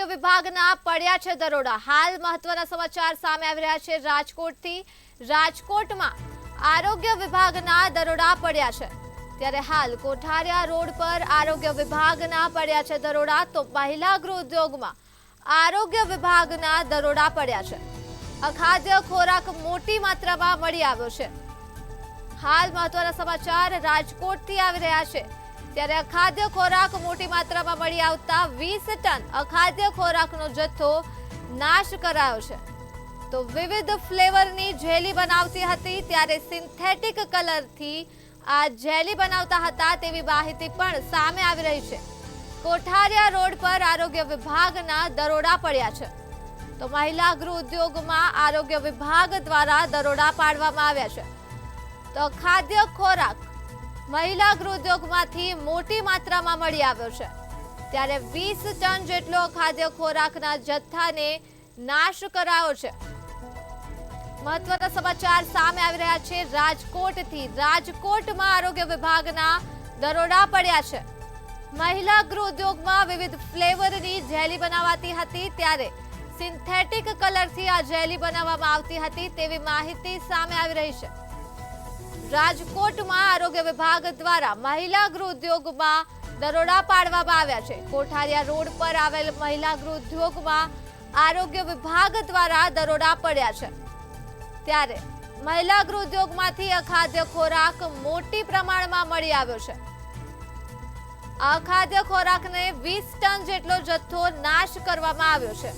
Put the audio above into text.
આરોગ્ય વિભાગના પડ્યા છે દરોડા। હાલ મહત્વના સમાચાર સામે આવી રહ્યા છે રાજકોટથી। રાજકોટમાં આરોગ્ય વિભાગના દરોડા પડ્યા છે, ત્યારે હાલ કોઠારિયા રોડ પર આરોગ્ય વિભાગના પડ્યા છે દરોડા। તો મહિલા ગૃહ ઉદ્યોગમાં આરોગ્ય વિભાગના દરોડા પડ્યા છે। અખાદ્ય ખોરાક મોટી માત્રામાં મળી આવ્યો છે। હાલ મહત્વના સમાચાર રાજકોટથી આવી રહ્યા છે, ત્યારે અખાદ્ય ખોરાક મોટી માત્રામાં મળી આવતા 20 ટન અખાદ્ય ખોરાકનો જથ્થો નાશ કરાયો છે। તો વિવિધ ફ્લેવરની જેલી બનાવતી હતી, ત્યારે સિન્થેટિક કલરથી આ જેલી બનાવતા હતા તેવી માહિતી પણ સામે આવી રહી છે। કોઠારિયા રોડ પર આરોગ્ય વિભાગના દરોડા પડ્યા છે। તો મહિલા ગૃહ ઉદ્યોગમાં આરોગ્ય વિભાગ દ્વારા દરોડા પાડવામાં આવ્યા છે। તો ખાદ્ય ખોરાક મહિલા ગૃહ ઉદ્યોગમાંથી મોટી માત્રામાં મળી આવ્યો છે, ત્યારે 20 ટન જેટલો ખાદ્ય ખોરાકના જથ્થાને નાશ કરાયો છે। મહત્વના સમાચાર સામે આવી રહ્યા છે રાજકોટથી। રાજકોટમાં આરોગ્ય વિભાગના દરોડા પડ્યા છે। મહિલા ગૃહ ઉદ્યોગમાં વિવિધ ફ્લેવરની જેલી બનાવાતી હતી, ત્યારે સિન્થેટિક કલરથી આ જેલી બનાવવામાં આવતી હતી તેવી માહિતી સામે આવી રહી છે। રાજકોટમાં આરોગ્ય વિભાગ દ્વારા મહિલા ગૃહ ઉદ્યોગમાં દરોડા પાડવામાં આવ્યા છે। કોઠારિયા રોડ પર આવેલ મહિલા ગૃહ ઉદ્યોગમાં આરોગ્ય વિભાગ દ્વારા દરોડા પડ્યા છે, ત્યારે મહિલા ગૃહ ઉદ્યોગમાંથી અખાદ્ય ખોરાક મોટી પ્રમાણમાં મળી આવ્યો છે। અખાદ્ય ખોરાકને 20 ટન જેટલો જથ્થો નાશ કરવામાં આવ્યો છે।